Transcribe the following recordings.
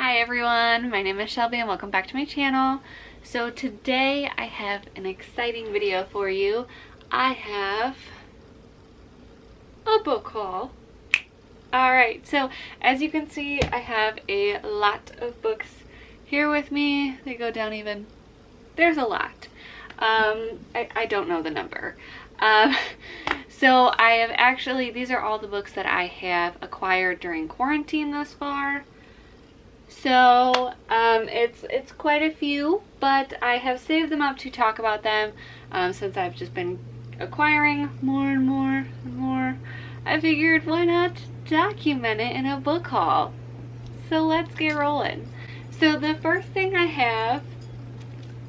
Hi everyone, my name is Shelby and welcome back to my channel. So today I have an exciting video for you. I have a book haul. Alright, so as you can see I have a lot of books here with me. They go down even, there's a lot. I don't know the number. So I have actually, these are all the books that I have acquired during quarantine thus far. So it's quite a few, but I have saved them up to talk about them since I've just been acquiring more and more and more. I figured why not document it in a book haul. So let's get rolling. So the first thing I have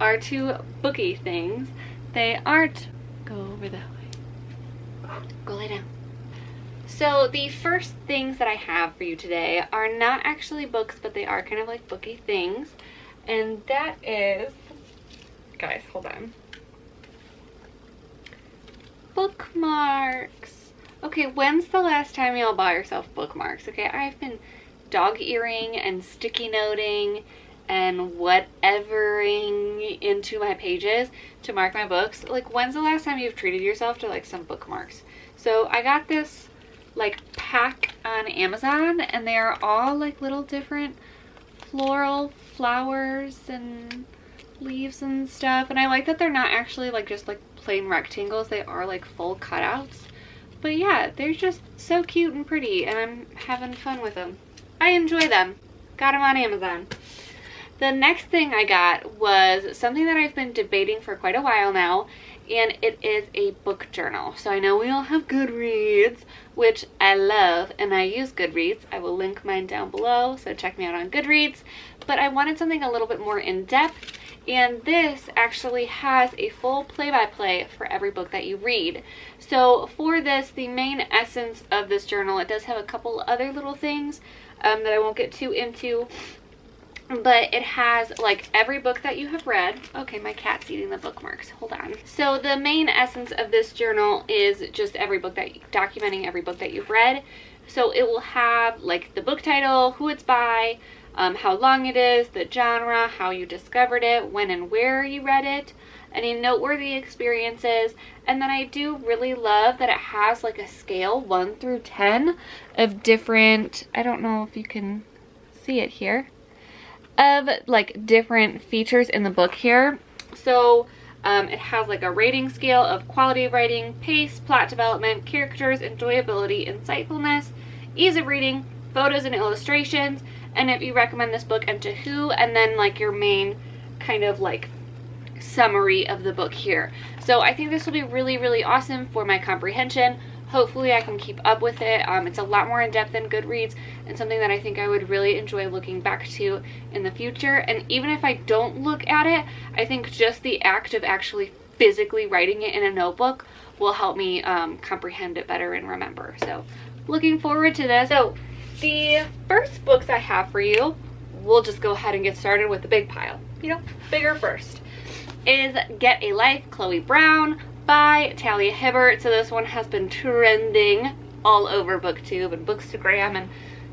are two booky things. They aren't, go over that way, go lay down. So the first things that I have for you today are not actually books, but they are kind of like booky things. And that is, guys, hold on. Bookmarks. Okay, when's the last time y'all bought yourself bookmarks? Okay, I've been dog earing and sticky noting and whatevering into my pages to mark my books. Like, when's the last time you've treated yourself to like some bookmarks? So I got this like pack on Amazon and they are all like little different floral flowers and leaves and stuff, and I like that they're not actually like just like plain rectangles. They are like full cutouts, but yeah, they're just so cute and pretty and I'm having fun with them. I enjoy them. Got them on Amazon. The next thing I got was something that I've been debating for quite a while now, and it is a book journal. So I know we all have Goodreads, which I love, and I use Goodreads. I will link mine down below, so check me out on Goodreads. But I wanted something a little bit more in-depth, and this actually has a full play-by-play for every book that you read. So for this, the main essence of this journal, it does have a couple other little things that I won't get too into, but it has like every book that you have read. Okay, my cat's eating the bookmarks, hold on. So the main essence of this journal is just every book that, documenting every book that you've read. So it will have like the book title, who it's by, how long it is, the genre, how you discovered it, when and where you read it, any noteworthy experiences. And then I do really love that it has like a scale 1 through 10 of different, I don't know if you can see it here, of like different features in the book here. So it has like a rating scale of quality of writing, pace, plot development, characters, enjoyability, insightfulness, ease of reading, photos and illustrations, and if you recommend this book and to who, and then like your main kind of like summary of the book here. So I think this will be really, really awesome for my comprehension. Hopefully I can keep up with it. It's a lot more in-depth than Goodreads and something that I think I would really enjoy looking back to in the future. And even if I don't look at it, I think just the act of actually physically writing it in a notebook will help me comprehend it better and remember. So looking forward to this. So the first books I have for you, we'll just go ahead and get started with the big pile. You know, bigger first, is Get a Life, Chloe Brown by Talia Hibbert. So this one has been trending all over BookTube and Bookstagram and,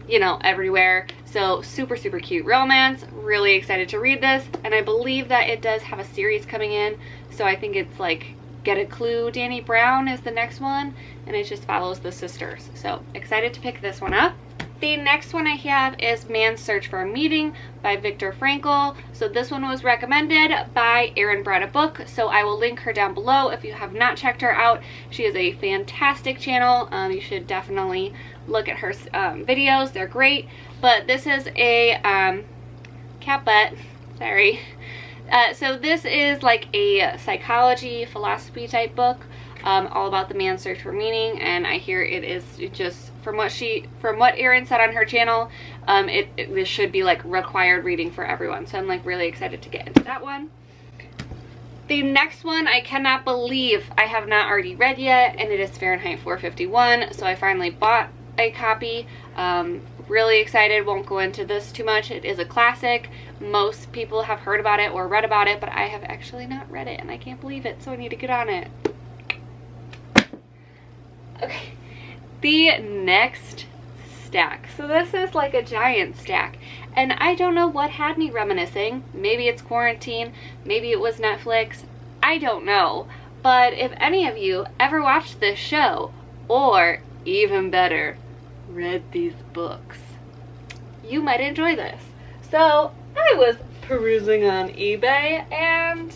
you know, everywhere. So super, super cute romance. Really excited to read this. And I believe that it does have a series coming in. So I think it's like Get a Clue, Danny Brown is the next one. And it just follows the sisters. So excited to pick this one up. The next one I have is Man's Search for a Meaning by Viktor Frankl. So this one was recommended by Eryn Brought a Book, so I will link her down below if you have not checked her out. She is a fantastic channel. You should definitely look at her videos. They're great. But this is a cat butt, sorry. So this is like a psychology, philosophy type book, all about the man's search for meaning, and I hear it is just, from what Eryn said on her channel, this should be like required reading for everyone. So I'm like really excited to get into that one. The next one I cannot believe I have not already read yet, and it is Fahrenheit 451. So I finally bought a copy. Really excited. Won't go into this too much. It is a classic. Most people have heard about it or read about it, but I have actually not read it and I can't believe it, so I need to get on it. Okay. The next stack. So this is like a giant stack. And I don't know what had me reminiscing. Maybe it's quarantine. Maybe it was Netflix. I don't know. But if any of you ever watched this show, or even better, read these books, you might enjoy this. So I was perusing on eBay and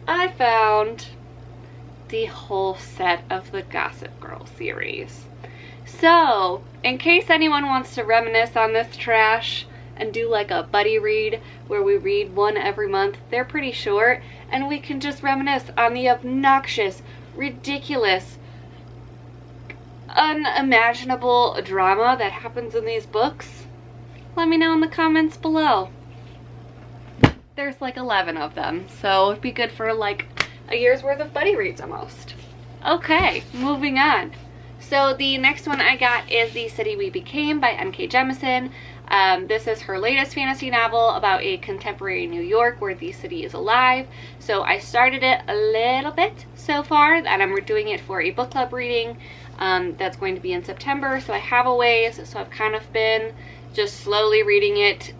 I found the whole set of the Gossip Girl series. So, in case anyone wants to reminisce on this trash and do like a buddy read where we read one every month, they're pretty short, and we can just reminisce on the obnoxious, ridiculous, unimaginable drama that happens in these books, let me know in the comments below. There's like 11 of them, so it'd be good for like a year's worth of buddy reads almost. Okay, moving on. So the next one I got is The City We Became by N.K. Jemisin. This is her latest fantasy novel about a contemporary New York where the city is alive. So I started it a little bit so far, and I'm doing it for a book club reading that's going to be in September. So I have a ways, so I've kind of been just slowly reading it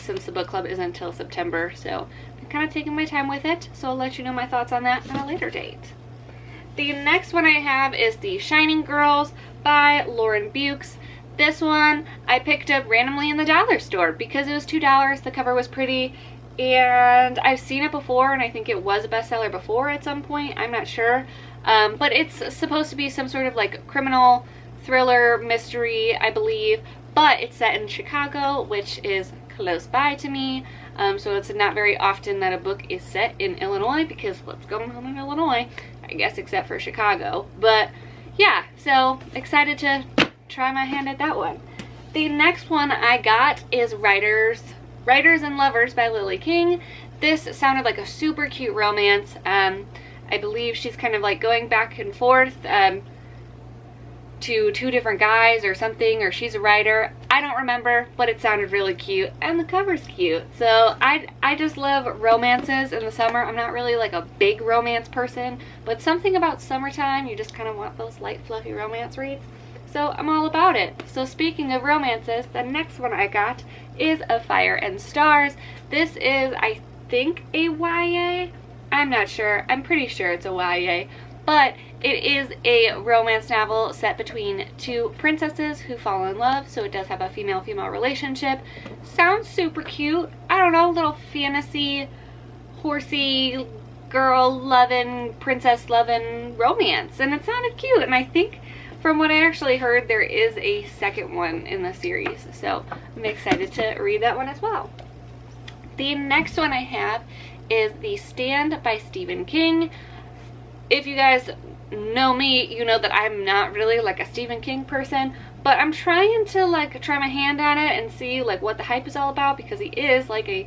since the book club isn't until September. So I'm kind of taking my time with it, so I'll let you know my thoughts on that at a later date. The next one I have is The Shining Girls by Lauren Bukes. This one I picked up randomly in the dollar store because it was $2. The cover was pretty, and I've seen it before, and I think it was a bestseller before at some point. I'm not sure. But it's supposed to be some sort of like criminal thriller mystery, I believe. But it's set in Chicago, which is close by to me. So it's not very often that a book is set in Illinois, because what's going on in Illinois, I guess, except for Chicago. But yeah, so excited to try my hand at that one. The next one I got is Writers and Lovers by Lily King. This sounded like a super cute romance. I believe she's kind of like going back and forth to two different guys or something, or she's a writer. I don't remember, but it sounded really cute, and the cover's cute. So I just love romances in the summer. I'm not really like a big romance person, but something about summertime, you just kind of want those light, fluffy romance reads. So I'm all about it. So speaking of romances, the next one I got is A Fire and Stars. This is, I think, a YA. I'm not sure. I'm pretty sure it's a YA. But it is a romance novel set between two princesses who fall in love, so it does have a female-female relationship. Sounds super cute. I don't know, little fantasy, horsey, girl-loving, princess-loving romance. And it sounded cute, and I think from what I actually heard, there is a second one in the series. So I'm excited to read that one as well. The next one I have is The Stand by Stephen King. If you guys know me, you know that I'm not really like a Stephen King person, but I'm trying to like try my hand on it and see like what the hype is all about, because he is like a,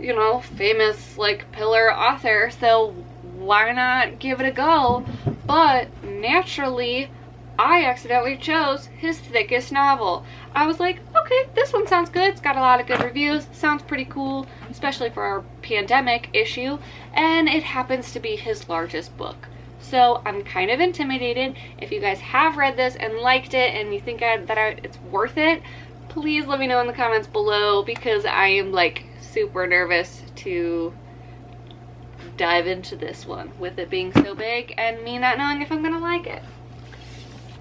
you know, famous like pillar author, so why not give it a go? But naturally, I accidentally chose his thickest novel. I was like, okay, this one sounds good. It's got a lot of good reviews. Sounds pretty cool, especially for our pandemic issue. And it happens to be his largest book. So I'm kind of intimidated. If you guys have read this and liked it and you think it's worth it, please let me know in the comments below, because I am like super nervous to dive into this one with it being so big and me not knowing if I'm gonna like it.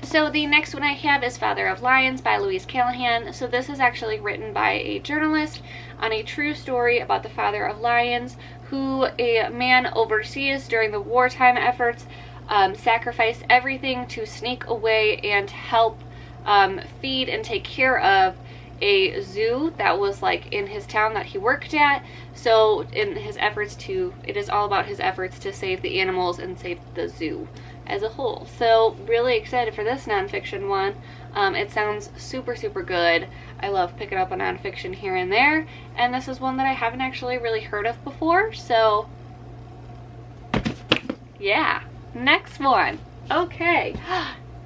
So the next one I have is Father of Lions by Louise Callahan. So this is actually written by a journalist on a true story about the father of lions, who a man overseas during the wartime efforts sacrificed everything to sneak away and help feed and take care of a zoo that was like in his town that he worked at. So in his efforts to, it is all about his efforts to save the animals and save the zoo as a whole. So really excited for this nonfiction one. It sounds super, super good. I love picking up a nonfiction here and there, and this is one that I haven't actually really heard of before, so yeah. Next one. Okay.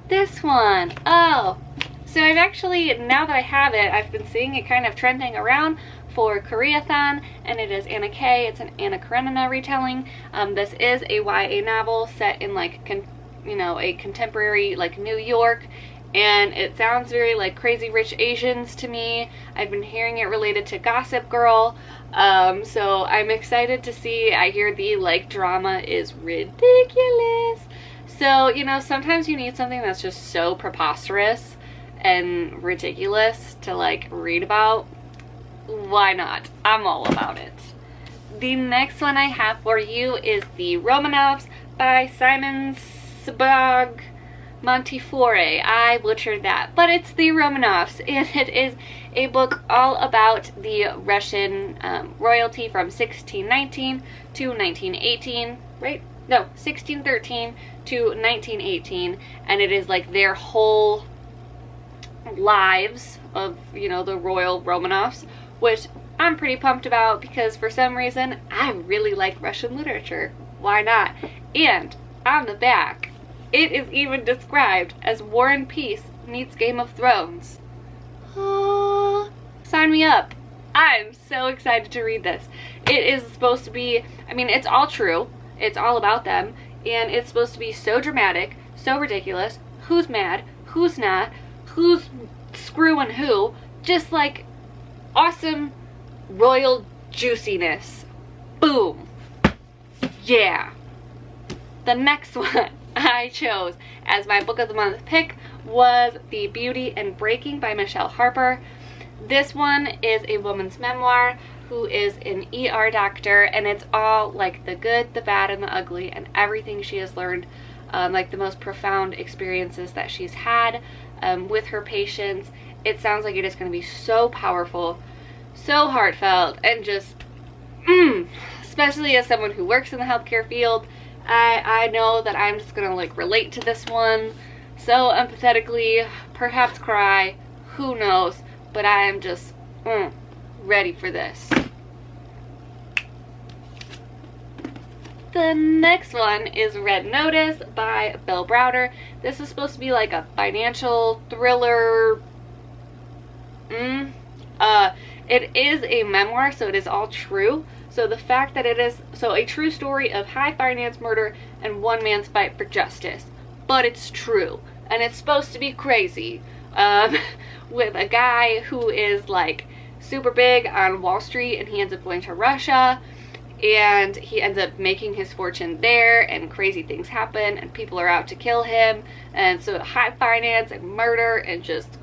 This one. Oh. So I've actually, now that I have it, I've been seeing it kind of trending around for Koreathon, and it is Anna K. It's an Anna Karenina retelling. This is a YA novel set in like, a contemporary like New York, and it sounds very like Crazy Rich Asians to me. I've been hearing it related to Gossip Girl, so I'm excited to see. I hear the like drama is ridiculous. So, you know, sometimes you need something that's just so preposterous and ridiculous to like read about. Why not? I'm all about it. The next one I have for you is The Romanovs by Simon Sebag Montefiore. I butchered that, but it's The Romanovs, and it is a book all about the Russian royalty from 1619 to 1918, right? No, 1613 to 1918, and it is like their whole lives of, you know, the royal Romanovs, which I'm pretty pumped about because for some reason I really like Russian literature. Why not? And on the back, it is even described as War and Peace meets Game of Thrones. Sign me up. I'm so excited to read this. It is supposed to be, I mean, it's all true. It's all about them. And it's supposed to be so dramatic, so ridiculous. Who's mad? Who's not? Who's screwing who? Just like awesome royal juiciness. Boom. Yeah. The next one I chose as my book of the month pick was The Beauty and Breaking by Michelle Harper. This one is a woman's memoir who is an ER doctor, and it's all like the good, the bad, and the ugly, and everything she has learned, like the most profound experiences that she's had with her patients. It sounds like it is going to be so powerful, so heartfelt, and just, especially as someone who works in the healthcare field, I know that I'm just going to like relate to this one so empathetically, perhaps cry, who knows, but I am just ready for this. The next one is Red Notice by Bill Browder. This is supposed to be like a financial thriller. It is a memoir, so it is all true. So the fact that it is, so a true story of high finance murder and one man's fight for justice. But it's true. And it's supposed to be crazy. With a guy who is like super big on Wall Street, and he ends up going to Russia, and he ends up making his fortune there, and crazy things happen, and people are out to kill him, and so high finance and murder and just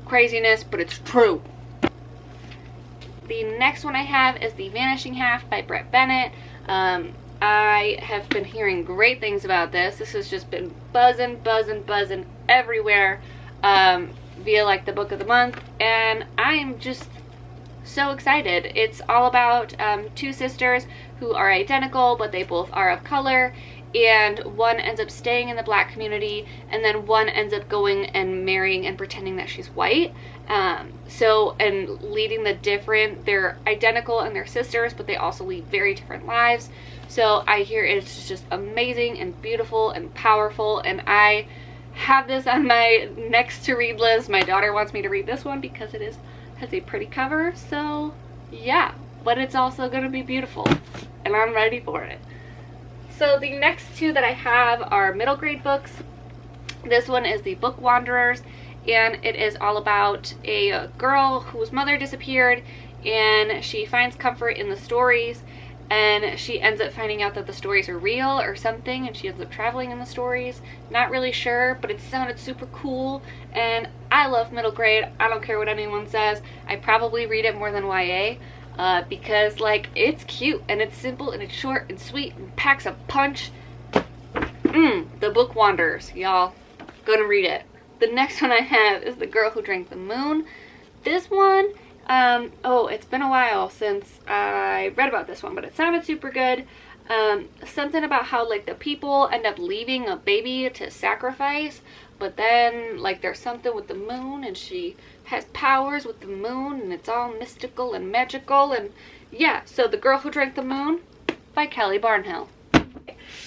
craziness, but it's true. The next one I have is The Vanishing Half by Brett Bennett. I have been hearing great things about this. This has just been buzzing everywhere via like the book of the month, and I am just so excited. It's all about two sisters who are identical, but they both are of color, and one ends up staying in the black community, and then one ends up going and marrying and pretending that she's white. And leading the different, they're identical and they're sisters, but they also lead very different lives. So I hear it's just amazing and beautiful and powerful, and I have this on my next to read list. My daughter wants me to read this one because it has a pretty cover, so yeah, but it's also going to be beautiful, and I'm ready for it. So the next two that I have are middle grade books. This one is The Book Wanderers, and it is all about a girl whose mother disappeared, and she finds comfort in the stories, and she ends up finding out that the stories are real or something, and she ends up traveling in the stories. Not really sure, but it sounded super cool, and I love middle grade. I don't care what anyone says. I probably read it more than YA, because like it's cute and it's simple and it's short and sweet and packs a punch. The Book Wanderers, y'all. Gonna read it. The next one I have is The Girl Who Drank the Moon. This one, it's been a while since I read about this one, but it sounded super good. Something about how like the people end up leaving a baby to sacrifice, but then like there's something with the moon, and she has powers with the moon, and it's all mystical and magical, and yeah, so The Girl Who Drank the Moon by Kelly Barnhill.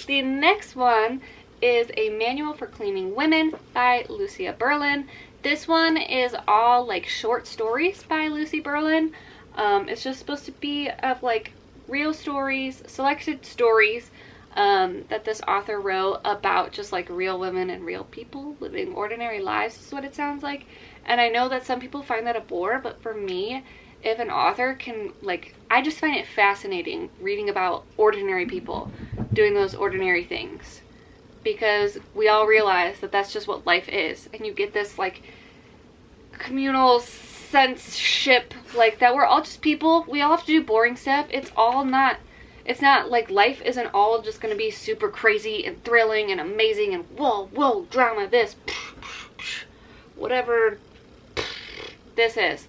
The next one is A Manual for Cleaning Women by Lucia Berlin. This one is all like short stories by Lucy Berlin. It's just supposed to be of like real stories, selected stories, that this author wrote about just like real women and real people living ordinary lives is what it sounds like. And I know that some people find that a bore, but for me, if an author can, like, I just find it fascinating reading about ordinary people doing those ordinary things, because we all realize that that's just what life is, and you get this like communal sense-ship, like, that we're all just people. We all have to do boring stuff. It's not like life isn't all just going to be super crazy and thrilling and amazing and whoa, drama, this, whatever this is.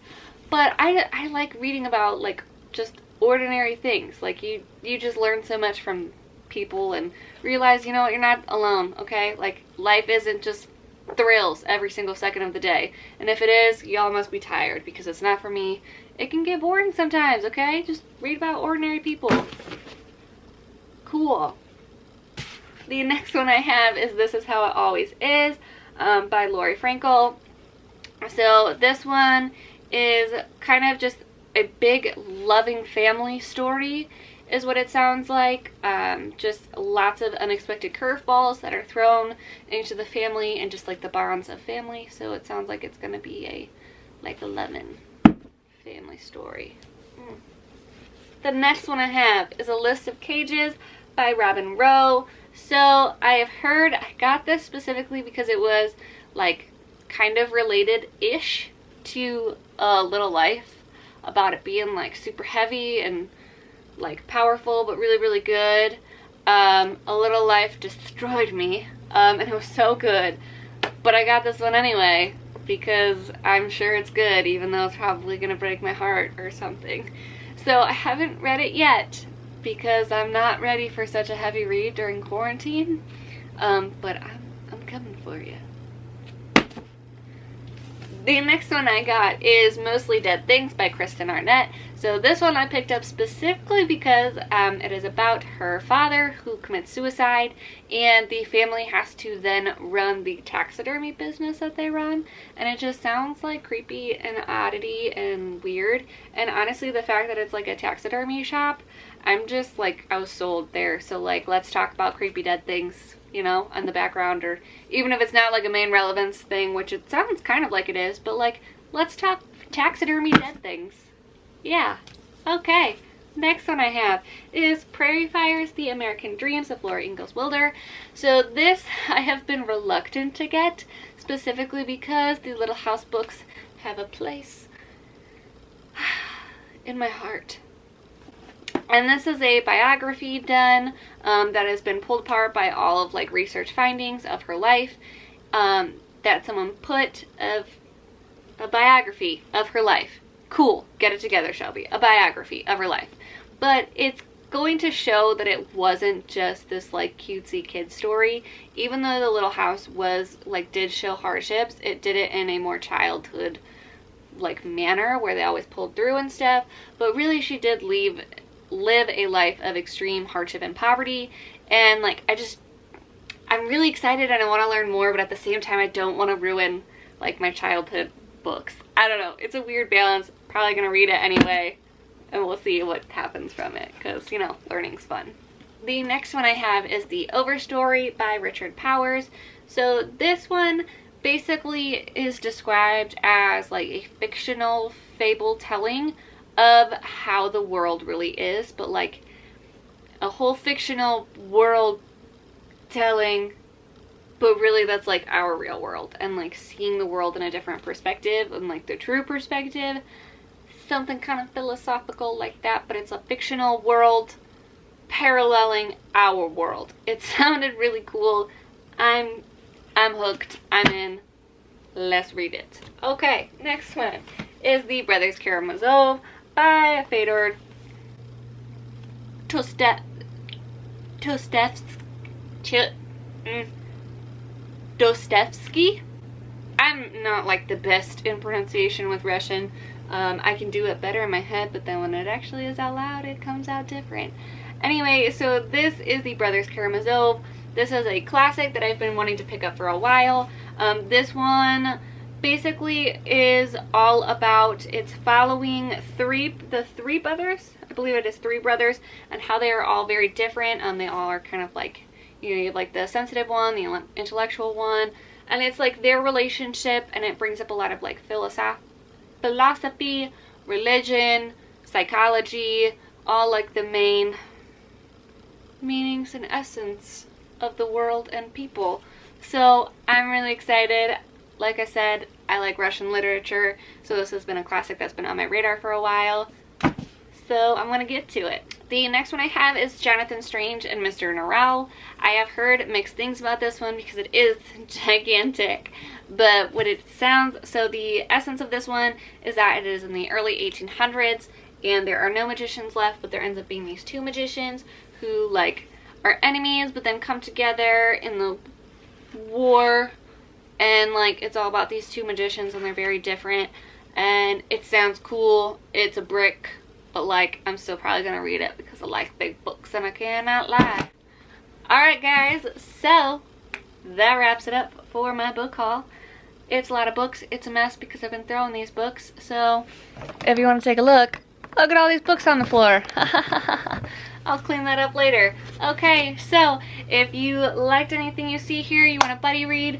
But I like reading about, like, just ordinary things. Like, you just learn so much from people and realize, you know, you're not alone, okay? Like, life isn't just thrills every single second of the day. And if it is, y'all must be tired, because it's not for me. It can get boring sometimes, okay? Just read about ordinary people. Cool. The next one I have is This Is How It Always Is, by Lori Frankel. So this one is kind of just a big loving family story is what it sounds like. Just lots of unexpected curveballs that are thrown into the family and just like the bonds of family. So it sounds like it's going to be a like a lemon family story. The next one I have is A List of Cages by Robin Rowe. So I have heard, I got this specifically because it was like kind of related-ish to A Little Life, about it being like super heavy and like powerful but really, really good. A Little Life destroyed me, and it was so good, but I got this one anyway because I'm sure it's good, even though it's probably gonna break my heart or something. So I haven't read it yet because I'm not ready for such a heavy read during quarantine, but I'm coming for you. The next one I got is Mostly Dead Things by Kristen Arnett. So this one I picked up specifically because it is about her father who commits suicide, and the family has to then run the taxidermy business that they run, and it just sounds like creepy and oddity and weird. And honestly, the fact that it's like a taxidermy shop, I'm just like, I was sold there. So like, let's talk about creepy dead things, you know, in the background, or even if it's not like a main relevance thing, which it sounds kind of like it is, but like, let's talk taxidermy dead things. Yeah. Okay. Next one I have is Prairie Fires, The American Dreams of Laura Ingalls Wilder. So this I have been reluctant to get, specifically because the Little House books have a place in my heart. And this is a biography done that has been pulled apart by all of like research findings of her life, that someone put of a biography of her life. Cool, get it together, Shelby. A biography of her life. But it's going to show that it wasn't just this like cutesy kid story. Even though the Little House was like, did show hardships, it did it in a more childhood like manner where they always pulled through and stuff. But really she did live a life of extreme hardship and poverty, and like I'm really excited and I want to learn more, but at the same time I don't want to ruin like my childhood books. I don't know, it's a weird balance. Probably gonna read it anyway, and we'll see what happens from it, because, you know, learning's fun. The next one I have is The Overstory by Richard Powers. So this one basically is described as like a fictional fable telling of how the world really is, but like a whole fictional world telling, but really that's like our real world, and like seeing the world in a different perspective, and like the true perspective, something kind of philosophical like that, but it's a fictional world paralleling our world. It sounded really cool. I'm hooked. I'm in. Let's read it. Okay, next one is The Brothers Karamazov by Fedor Dostoevsky. I'm not like the best in pronunciation with Russian. I can do it better in my head, but then when it actually is out loud, it comes out different. Anyway, so this is The Brothers Karamazov. This is a classic that I've been wanting to pick up for a while. This one basically is all about, it's following the three brothers, I believe it is three brothers, and how they are all very different. They all are kind of like, you know, you have like the sensitive one, the intellectual one, and it's like their relationship, and it brings up a lot of like philosophy, religion, psychology, all like the main meanings and essence of the world and people. So I'm really excited. Like I said, I like Russian literature, so this has been a classic that's been on my radar for a while. So I'm going to get to it. The next one I have is Jonathan Strange and Mr. Noral. I have heard mixed things about this one because it is gigantic. But what it sounds, so the essence of this one is that it is in the early 1800s and there are no magicians left, but there ends up being these two magicians who like are enemies but then come together in the war, and like it's all about these two magicians and they're very different, and it sounds cool. It's a brick, but like I'm still probably gonna read it because I like big books and I cannot lie. Alright guys, so that wraps it up for my book haul. It's a lot of books. It's a mess because I've been throwing these books, so if you want to take a look at all these books on the floor. I'll clean that up later. Okay, so if you liked anything you see here, you want a buddy read,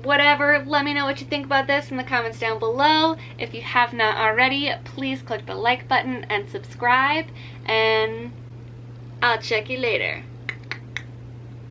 whatever, let me know what you think about this in the comments down below. If you have not already, please click the like button and subscribe, and I'll check you later.